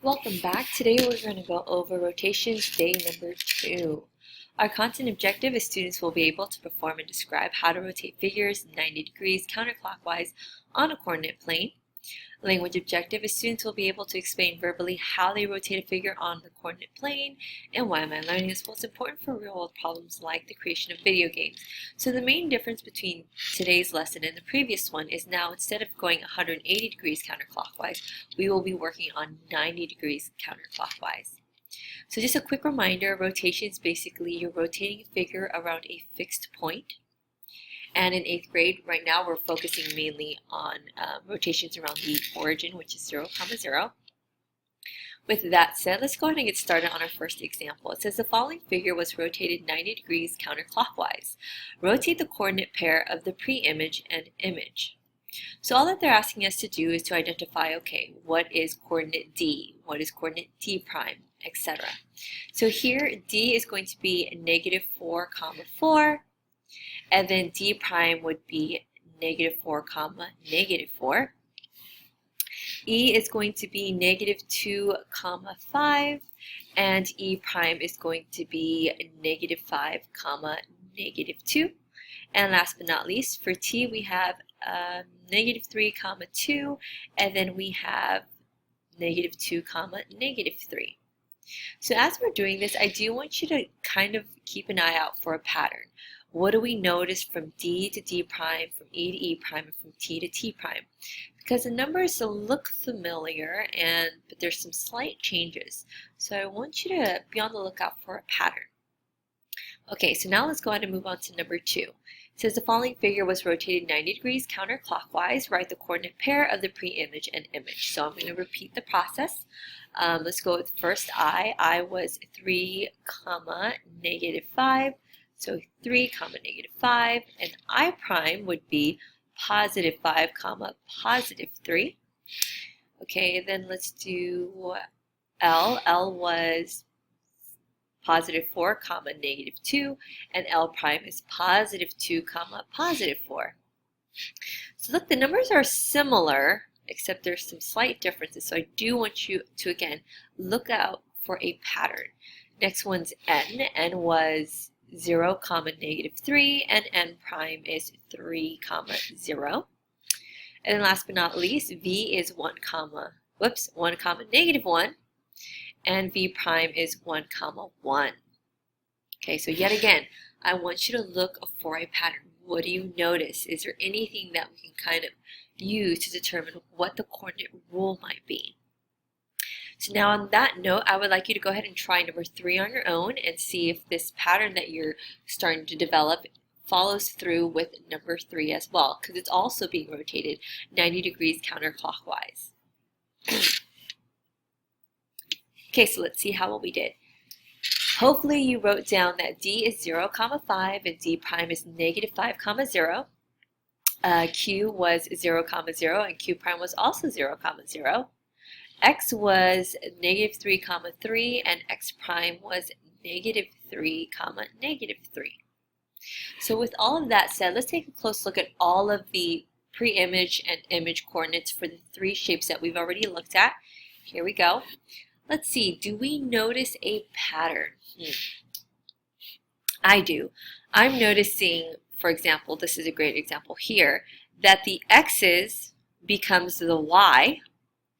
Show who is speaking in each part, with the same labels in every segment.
Speaker 1: Welcome back. Today we're going to go over rotations day number 2. Our content objective is students will be able to perform and describe how to rotate figures 90 degrees counterclockwise on a coordinate plane. Language objective is students will be able to explain verbally how they rotate a figure on the coordinate plane. And why am I learning this? Well, it's important for real-world problems like the creation of video games. So the main difference between today's lesson and the previous one is now instead of going 180 degrees counterclockwise, we will be working on 90 degrees counterclockwise. So just a quick reminder, rotation is basically you're rotating a figure around a fixed point. And in 8th grade, right now, we're focusing mainly on rotations around the origin, which is 0, 0. With that said, let's go ahead and get started on our first example. It says the following figure was rotated 90 degrees counterclockwise. Rotate the coordinate pair of the pre-image and image. So all that they're asking us to do is to identify, okay, what is coordinate D? What is coordinate D prime, etc. So here, D is going to be -4, 4. And then D prime would be -4, -4. E is going to be -2, 5. And E prime is going to be -5, -2. And last but not least, for T we have -3, 2. And then we have -2, -3. So as we're doing this, I do want you to kind of keep an eye out for a pattern. What do we notice from D to D prime, from E to E prime, and from T to T prime? Because the numbers look familiar, but there's some slight changes. So I want you to be on the lookout for a pattern. Okay, so now let's go ahead and move on to number 2. It says the following figure was rotated 90 degrees counterclockwise. Write the coordinate pair of the pre-image and image. So I'm going to repeat the process. Let's go with first I. I was 3, -5. So 3, -5, and I prime would be +5, +3. Okay, then let's do L. L was +4, -2, and L prime is +2, +4. So look, the numbers are similar, except there's some slight differences. So I do want you to, again, look out for a pattern. Next one's N. N was 0, -3, and N prime is 3, 0. And then last but not least, V is 1, -1, and V prime is 1, 1. Okay, so yet again, I want you to look for a pattern. What do you notice? Is there anything that we can kind of use to determine what the coordinate rule might be? So now on that note, I would like you to go ahead and try number 3 on your own and see if this pattern that you're starting to develop follows through with number 3 as well, because it's also being rotated 90 degrees counterclockwise. Okay, so let's see how well we did. Hopefully you wrote down that D is 0, 5 and D prime is -5, 0. Q was 0, 0 and Q prime was also 0, 0. X was -3, 3 and X prime was -3, -3. So with all of that said, let's take a close look at all of the pre-image and image coordinates for the 3 shapes that we've already looked at. Here we go. Let's see, do we notice a pattern? I do. I'm noticing, for example, this is a great example here, that the X's becomes the Y.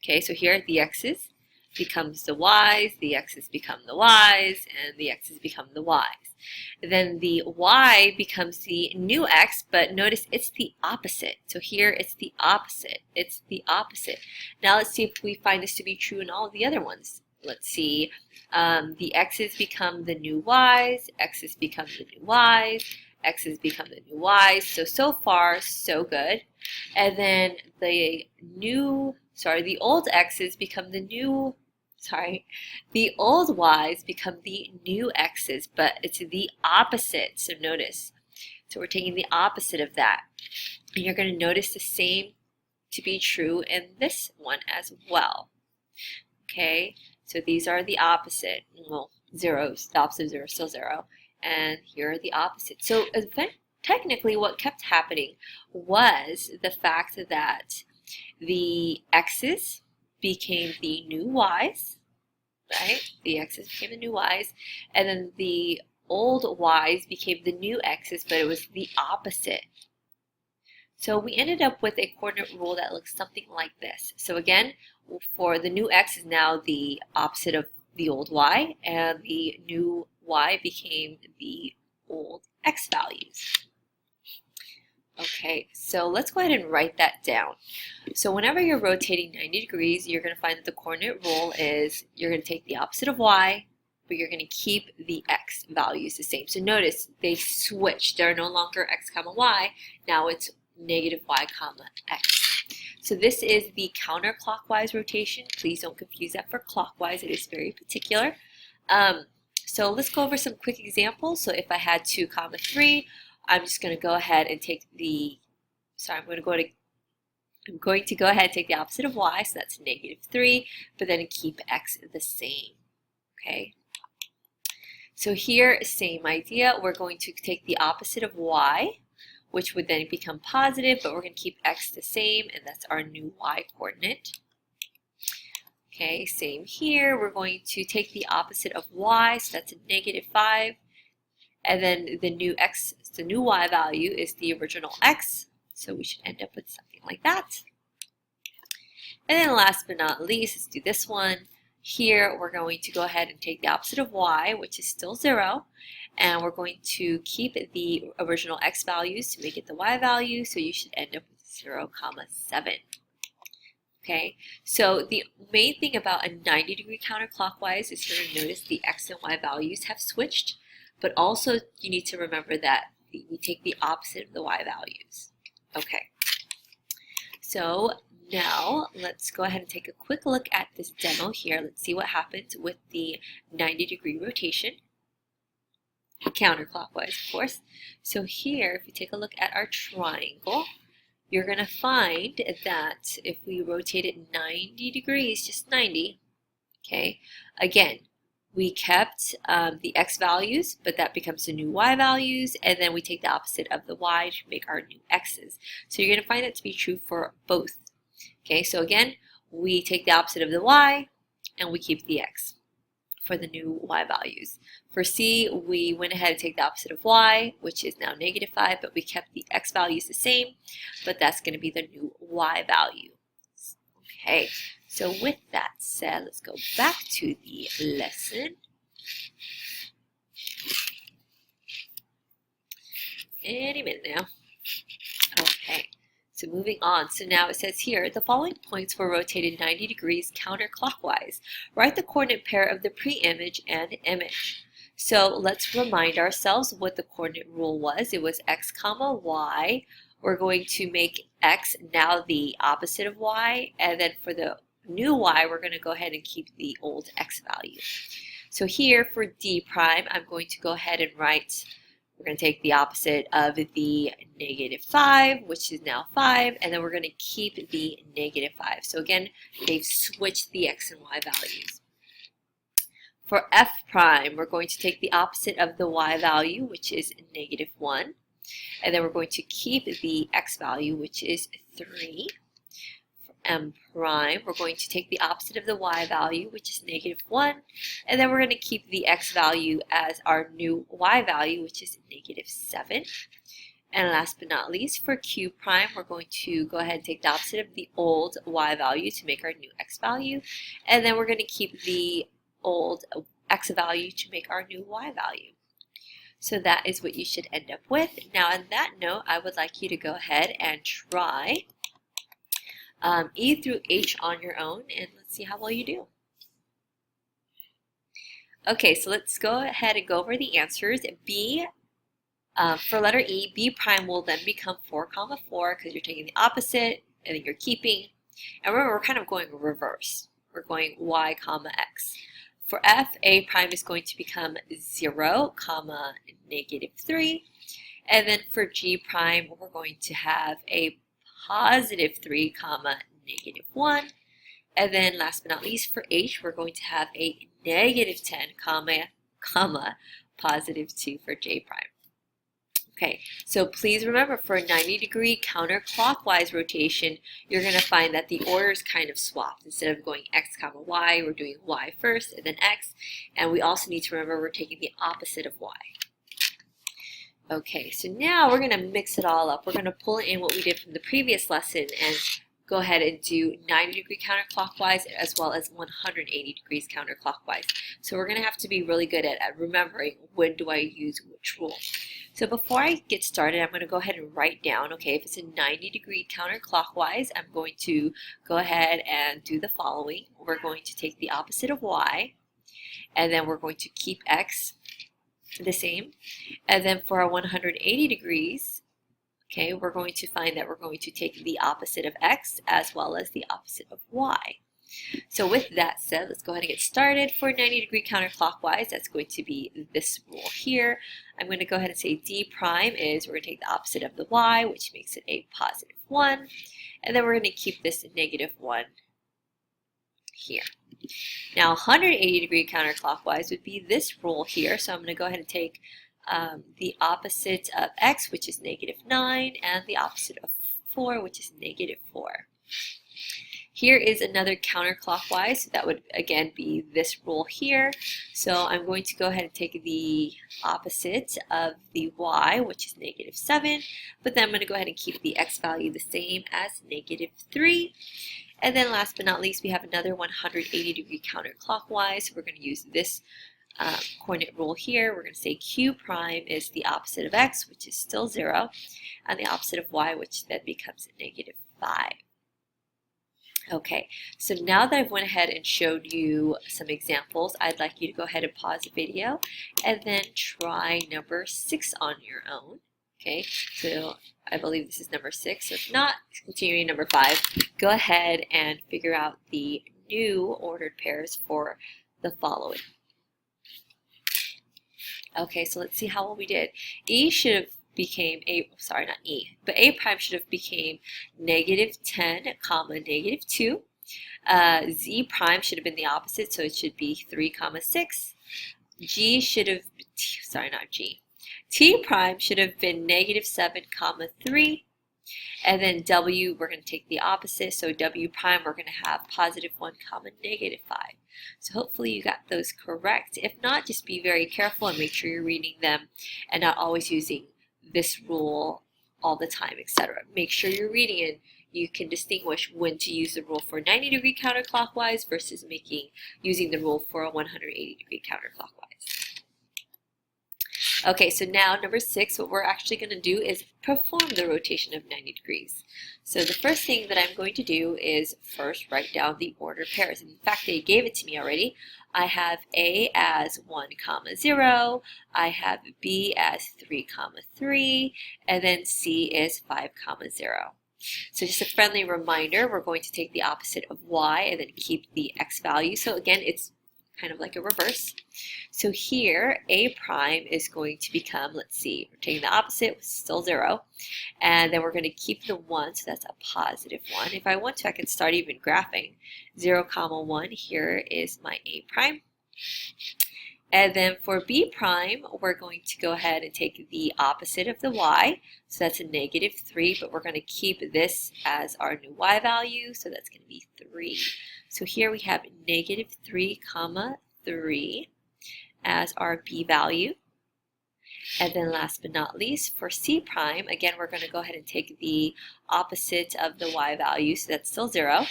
Speaker 1: Okay, so here the X's becomes the Y's, the X's become the Y's, and the X's become the Y's. Then the Y becomes the new X, but notice it's the opposite. So here it's the opposite. It's the opposite. Now let's see if we find this to be true in all of the other ones. Let's see. The X's become the new Y's, X's become the new Y's, X's become the new Y's. So far, so good. And then the old X's become the new, the old Y's become the new X's, but it's the opposite, so notice. So we're taking the opposite of that. And you're going to notice the same to be true in this one as well. Okay, so these are the opposite. Well, zeros, the opposite of 0 is still 0. And here are the opposite. So technically what kept happening was the fact that the X's became the new y's, right? The x's became the new y's, and then the old y's became the new x's, but it was the opposite. So we ended up with a coordinate rule that looks something like this. So again, for the new x is now the opposite of the old y, and the new y became the old x values. Okay, so let's go ahead and write that down. So whenever you're rotating 90 degrees, you're going to find that the coordinate rule is you're going to take the opposite of y, but you're going to keep the x values the same. So notice they switch. They're no longer x comma y. Now it's negative y comma x. So this is the counterclockwise rotation. Please don't confuse that for clockwise. It is very particular. So let's go over some quick examples. So if I had 2 comma 3, I'm just going to go ahead and take the, I'm going to go ahead and take the opposite of y, so that's negative 3, but then keep x the same, okay? So here, same idea, we're going to take the opposite of y, which would then become positive, but we're going to keep x the same, and that's our new y coordinate. Okay, same here, we're going to take the opposite of y, so that's a negative 5, and then the new x, the new y value is the original x, so we should end up with something like that. And then last but not least, let's do this one. Here we're going to go ahead and take the opposite of y, which is still 0, and we're going to keep the original x values to make it the y value, so you should end up with 0, 7. Okay, so the main thing about a 90-degree counterclockwise is you're going to notice the x and y values have switched, but also you need to remember that we take the opposite of the y values. Okay, so now let's go ahead and take a quick look at this demo here. Let's see what happens with the 90-degree rotation, counterclockwise of course. So here, if you take a look at our triangle, you're going to find that if we rotate it 90 degrees, just 90, okay, again, we kept the x values, but that becomes the new y values, and then we take the opposite of the y to make our new x's. So you're going to find that to be true for both. Okay, so again, we take the opposite of the y, and we keep the x for the new y values. For C, we went ahead and take the opposite of y, which is now negative 5, but we kept the x values the same, but that's going to be the new y value. Okay, so with that said, let's go back to the lesson. Any minute now. Okay, so moving on. So now it says here, the following points were rotated 90 degrees counterclockwise. Write the coordinate pair of the pre-image and image. So let's remind ourselves what the coordinate rule was. It was x comma y. We're going to make x now the opposite of y, and then for the new y, we're going to go ahead and keep the old x value. So here for d prime, I'm going to go ahead and write, we're going to take the opposite of the negative 5, which is now 5, and then we're going to keep the negative 5. So again, they've switched the x and y values. For f prime, we're going to take the opposite of the y value, which is negative 1. And then we're going to keep the x value, which is 3. For m prime, we're going to take the opposite of the y value, which is negative 1. And then we're going to keep the x value as our new y value, which is negative 7. And last but not least, for q prime, we're going to go ahead and take the opposite of the old y value to make our new x value. And then we're going to keep the old x value to make our new y value. So that is what you should end up with. Now on that note, I would like you to go ahead and try E through H on your own, and let's see how well you do. Okay, so let's go ahead and go over the answers. B, for letter E, B prime will then become 4 comma 4 because you're taking the opposite and then you're keeping. And remember, we're kind of going reverse. We're going y comma x. For F, A prime is going to become 0 comma negative 3. And then for G prime, we're going to have a positive 3 comma negative 1. And then last but not least, for H, we're going to have a negative 10 comma positive 2 for J prime. Okay, so please remember for a 90-degree counterclockwise rotation, you're going to find that the order is kind of swapped. Instead of going x comma y, we're doing y first and then x. And we also need to remember we're taking the opposite of y. Okay, so now we're going to mix it all up. We're going to pull in what we did from the previous lesson and go ahead and do 90-degree counterclockwise as well as 180 degrees counterclockwise. So we're going to have to be really good at remembering when do I use which rule. So before I get started, I'm going to go ahead and write down, okay, if it's a 90-degree counterclockwise, I'm going to go ahead and do the following. We're going to take the opposite of y, and then we're going to keep x the same. And then for our 180 degrees, okay, we're going to find that we're going to take the opposite of x as well as the opposite of y. So with that said, let's go ahead and get started. For 90-degree counterclockwise, that's going to be this rule here. I'm going to go ahead and say d prime is, we're going to take the opposite of the y, which makes it a positive 1. And then we're going to keep this negative 1 here. Now 180-degree counterclockwise would be this rule here. So I'm going to go ahead and take the opposite of x, which is negative 9, and the opposite of 4, which is negative 4. Here is another counterclockwise, so that would again be this rule here. So I'm going to go ahead and take the opposite of the y, which is negative 7, but then I'm going to go ahead and keep the x value the same as negative 3. And then last but not least, we have another 180-degree counterclockwise. So we're going to use this coordinate rule here. We're going to say q prime is the opposite of x, which is still 0, and the opposite of y, which then becomes negative 5. Okay, so now that I've went ahead and showed you some examples, I'd like you to go ahead and pause the video and then try number 6 on your own. Okay, so I believe this is number 6. So if not, continuing number 5, go ahead and figure out the new ordered pairs for the following. Okay, so let's see how well we did. E should have became a, sorry, not E, but A prime should have became negative 10 comma negative 2. Z prime should have been the opposite, so it should be 3 comma 6. G should have, sorry, not G. T prime should have been negative 7 comma 3. And then W, we're going to take the opposite, so W prime, we're going to have positive 1 comma negative 5. So hopefully you got those correct. If not, just be very careful and make sure you're reading them and not always using this rule all the time, etc. Make sure you're reading it. You can distinguish when to use the rule for 90-degree counterclockwise versus using the rule for a 180-degree counterclockwise. Okay, so now number 6, what we're actually going to do is perform the rotation of 90 degrees. So the first thing that I'm going to do is first write down the ordered pairs. And in fact, they gave it to me already. I have A as 1 comma 0, I have B as 3 comma 3, and then C is 5 comma 0. So just a friendly reminder, we're going to take the opposite of y and then keep the x value. So again, it's kind of like a reverse. So here, A prime is going to become, let's see, we're taking the opposite, which is still 0. And then we're going to keep the 1, so that's a positive 1. If I want to, I can start even graphing. 0 comma 1, here is my A prime. And then for B prime, we're going to go ahead and take the opposite of the y. So that's a negative 3, but we're going to keep this as our new y value, so that's going to be 3. So here we have negative 3 comma 3 as our B value. And then last but not least, for C prime, again, we're going to go ahead and take the opposite of the y value, so that's still 0.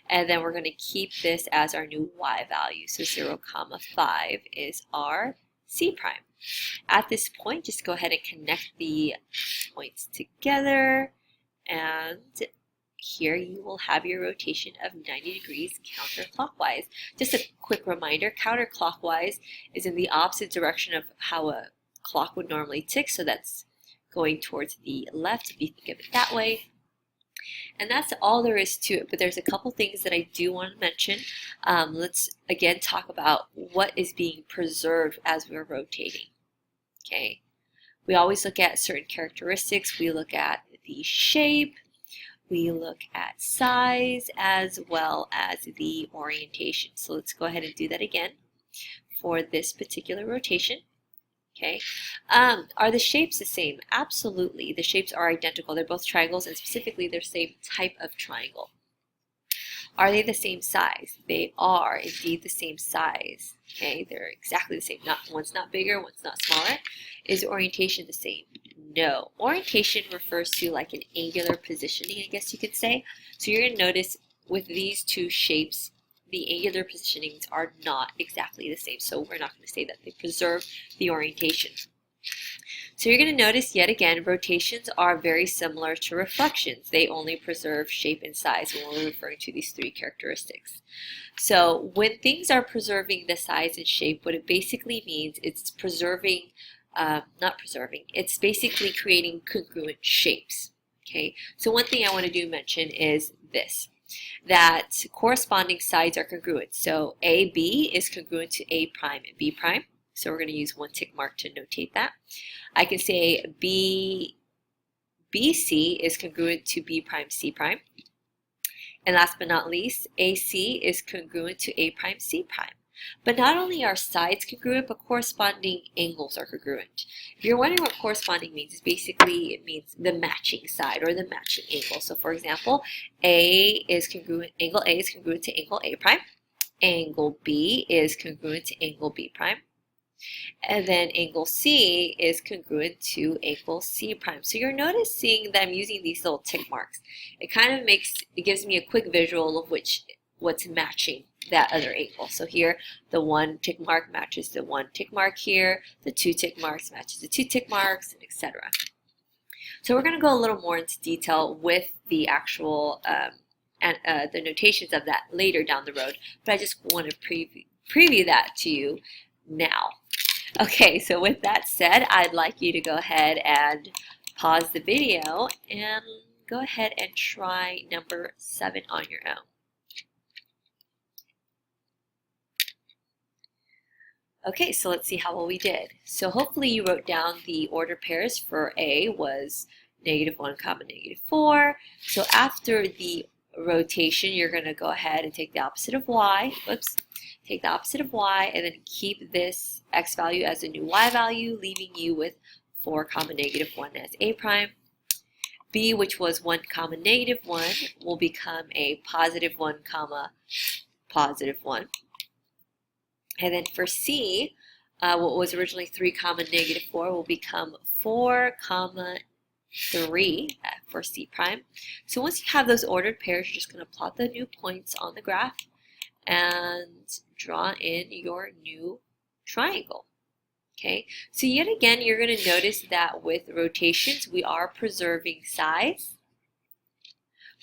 Speaker 1: And then we're going to keep this as our new y value, so 0 comma 5 is our C prime. At this point, just go ahead and connect the points together, and here you will have your rotation of 90 degrees counterclockwise. Just a quick reminder, counterclockwise is in the opposite direction of how a clock would normally tick, so that's going towards the left if you think of it that way. And that's all there is to it, but there's a couple things that I do want to mention. Let's again talk about what is being preserved as we're rotating. Okay, we always look at certain characteristics. We look at the shape, we look at size, as well as the orientation. So let's go ahead and do that again for this particular rotation. Okay, are the shapes the same? Absolutely. The shapes are identical. They're both triangles, and specifically they're the same type of triangle. Are they the same size? They are indeed the same size. Okay, they're exactly the same. One's not bigger, one's not smaller. Is orientation the same? No. Orientation refers to like an angular positioning, I guess you could say. So you're going to notice with these two shapes, the angular positionings are not exactly the same. So we're not going to say that they preserve the orientation. So you're going to notice yet again, rotations are very similar to reflections. They only preserve shape and size when we're referring to these three characteristics. So when things are preserving the size and shape, what it basically means it's preserving, it's basically creating congruent shapes. Okay, so one thing I want to mention is this, that corresponding sides are congruent. So AB is congruent to A prime and B prime. So we're going to use one tick mark to notate that. I can say BC is congruent to B prime C prime. And last but not least, AC is congruent to A prime C prime. But not only are sides congruent, but corresponding angles are congruent. If you're wondering what corresponding means, it's basically, it means the matching side or the matching angle. So for example, angle A is congruent to angle A prime. Angle B is congruent to angle B prime. And then angle C is congruent to angle C prime. So you're noticing that I'm using these little tick marks. It gives me a quick visual of what's matching that other angle. So here, the one tick mark matches the one tick mark here, the two tick marks matches the two tick marks, etc. So we're going to go a little more into detail with the actual the notations of that later down the road, but I just want to preview that to you now. Okay, so with that said, I'd like you to go ahead and pause the video and go ahead and try number 7 on your own. Okay, so let's see how well we did. So hopefully you wrote down the ordered pairs for A was -1, -4. So after the rotation, you're going to go ahead and take the opposite of Y. Whoops. Take the opposite of Y and then keep this X value as a new Y value, leaving you with 4, -1 as A prime. B, which was 1, -1, will become a +1, +1. And then for C, what was originally 3, -4 will become 4, 3 for C prime. So once you have those ordered pairs, you're just going to plot the new points on the graph and draw in your new triangle. Okay, so yet again, you're going to notice that with rotations, we are preserving size,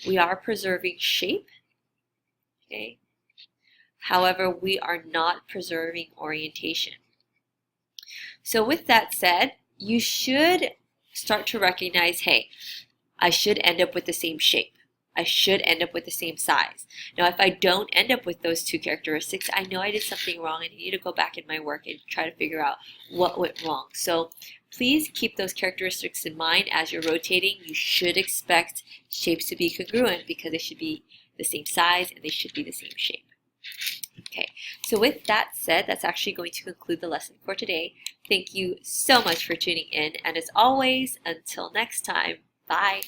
Speaker 1: we are preserving shape, okay? However, we are not preserving orientation. So with that said, you should start to recognize, hey, I should end up with the same shape. I should end up with the same size. Now, if I don't end up with those two characteristics, I know I did something wrong and I need to go back in my work and try to figure out what went wrong. So please keep those characteristics in mind as you're rotating. You should expect shapes to be congruent because they should be the same size and they should be the same shape. Okay, so with that said, that's actually going to conclude the lesson for today. Thank you so much for tuning in, and as always, until next time, bye.